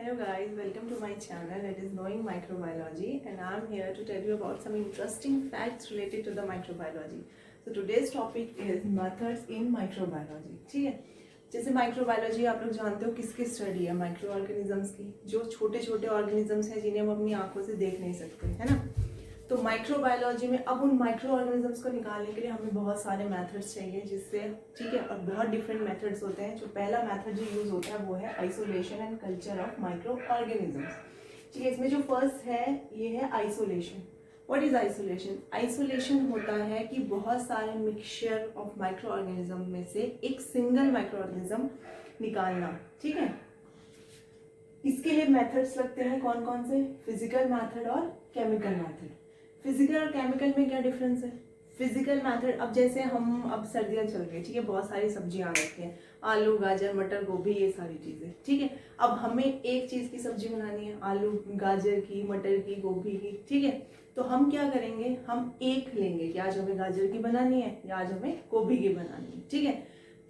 Hello guys, welcome to my channel that is Knowing Microbiology, and I'm here to tell you about some interesting facts related to the microbiology. So today's topic is methods in microbiology. ठीक है, जैसे microbiology आप लोग जानते हो किसकी study है, micro organisms की, जो छोटे छोटे ऑर्गेनिजम्स हैं जिन्हें हम अपनी आंखों से देख नहीं सकते, है ना। तो माइक्रोबायोलॉजी में अब उन माइक्रो ऑर्गेनिजम्स को निकालने के लिए हमें बहुत सारे मेथड्स चाहिए, जिससे ठीक है, और बहुत डिफरेंट मेथड्स होते हैं। जो पहला मेथड जो यूज होता है वो है isolation and culture of micro organisms. ठीक है, इसमें जो फर्स्ट है ये है isolation. What is isolation? Isolation होता है कि बहुत सारे मिक्सचर ऑफ माइक्रो ऑर्गेनिज्म में से एक सिंगल माइक्रो ऑर्गेनिज्म निकालना। ठीक है, इसके लिए मेथड्स लगते हैं कौन कौन से? फिजिकल मेथड और केमिकल मेथड। फिजिकल और केमिकल में क्या डिफरेंस है? फिजिकल मेथड, अब जैसे हम अब सर्दियाँ चल रही है, ठीक है, बहुत सारी सब्जियां आ रखी हैं, आलू, गाजर, मटर, गोभी, ये सारी चीज़ें। ठीक है, अब हमें एक चीज़ की सब्जी बनानी है, आलू, गाजर की, मटर की, गोभी की। ठीक है, तो हम क्या करेंगे, हम एक लेंगे कि आज हमें गाजर की बनानी है या आज हमें गोभी की बनानी है। ठीक है,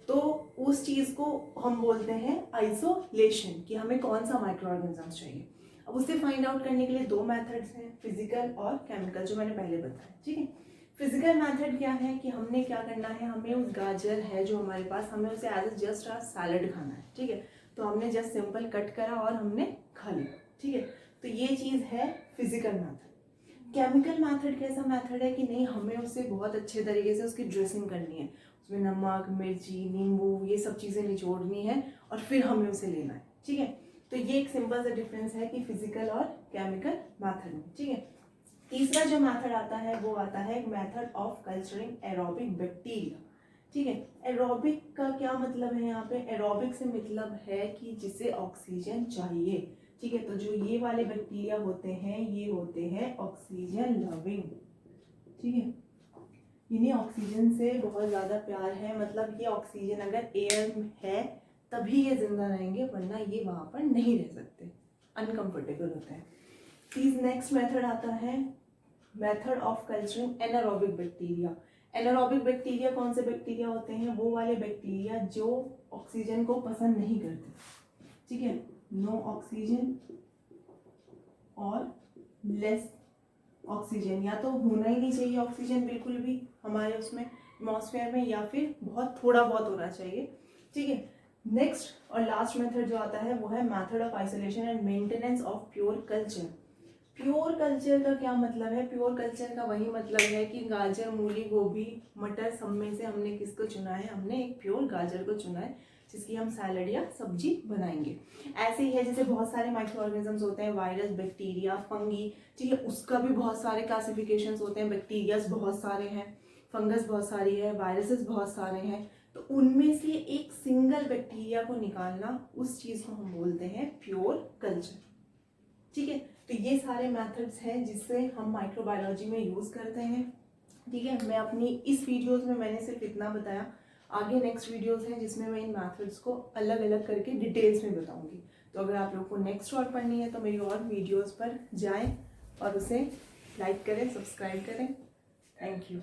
तो उस चीज़ को हम बोलते हैं आइसोलेशन, कि हमें कौन सा माइक्रो ऑर्गेनिजम्स चाहिए। अब उसे फाइंड आउट करने के लिए दो मेथड्स हैं, फिजिकल और केमिकल, जो मैंने पहले बताया। ठीक है, फिजिकल मेथड क्या है कि हमने क्या करना है, हमें उस गाजर है जो हमारे पास, हमें उसे एज जस्ट अ सैलड खाना है। ठीक है, तो हमने जस्ट सिंपल कट करा और हमने खा लिया। ठीक है, तो ये चीज़ है फिजिकल मेथड। केमिकल मेथड कैसा मेथड है कि नहीं, हमें उसे बहुत अच्छे तरीके से उसकी ड्रेसिंग करनी है, उसमें नमक, मिर्ची, नींबू, ये सब चीज़ें निचोड़नी है और फिर हमें उसे लेना है। ठीक है, तो ये एक सिंपल सा डिफरेंस है कि फिजिकल और केमिकल मेथड में। ठीक है, तीसरा जो मेथड आता है वो आता है method of culturing aerobic bacteria. ठीक है, एरोबिक का क्या मतलब है यहाँ पे? एरोबिक से मतलब है कि जिसे ऑक्सीजन चाहिए। ठीक है, तो जो ये वाले बैक्टीरिया होते हैं ये होते हैं ऑक्सीजन लविंग। ठीक है, इन्हें ऑक्सीजन से बहुत ज़्यादा प्यार है, मतलब ये ऑक्सीजन अगर एयर में है तभी ये जिंदा रहेंगे, वरना ये वहाँ पर नहीं रह सकते, अनकंफर्टेबल होते हैं। प्लीज नेक्स्ट मेथड आता है method of culturing anaerobic bacteria. Anaerobic bacteria कौन से बैक्टीरिया होते हैं? वो वाले बैक्टीरिया जो ऑक्सीजन को पसंद नहीं करते। ठीक है, नो ऑक्सीजन और लेस ऑक्सीजन, या तो होना ही नहीं चाहिए ऑक्सीजन बिल्कुल भी हमारे उसमें एटमॉस्फेयर में, या फिर बहुत थोड़ा बहुत होना चाहिए। ठीक है, नेक्स्ट और लास्ट मेथड जो आता है वो है method of isolation and maintenance of pure culture. Pure culture का क्या मतलब है? प्योर कल्चर का वही मतलब है कि गाजर, मूली, गोभी, मटर, सब में से हमने किसको चुना है? हमने एक प्योर गाजर को चुना है, जिसकी हम सैलड या सब्जी बनाएंगे। ऐसे ही है जैसे बहुत सारे माइक्रो ऑर्गेनिजम्स होते हैं, वायरस, बैक्टीरिया, फंगी। ठीक है, उसका भी बहुत सारे क्लासिफिकेशंस होते हैं। बैक्टीरियाज बहुत सारे हैं, फंगस बहुत सारी है, वायरसेस बहुत सारे हैं। तो उनमें से एक सिंगल बैक्टीरिया को निकालना, उस चीज़ को हम बोलते हैं प्योर कल्चर। ठीक है, तो ये सारे मेथड्स हैं जिससे हम माइक्रोबायोलॉजी में यूज़ करते हैं। ठीक है, मैं अपनी इस वीडियोस में मैंने सिर्फ इतना बताया, आगे नेक्स्ट वीडियोस हैं जिसमें मैं इन मेथड्स को अलग अलग करके डिटेल्स में बताऊंगी। तो अगर आप लोग को नेक्स्ट और पढ़नी है तो मेरी और वीडियोस पर जाएं और उसे लाइक करें, सब्सक्राइब करें। Thank you.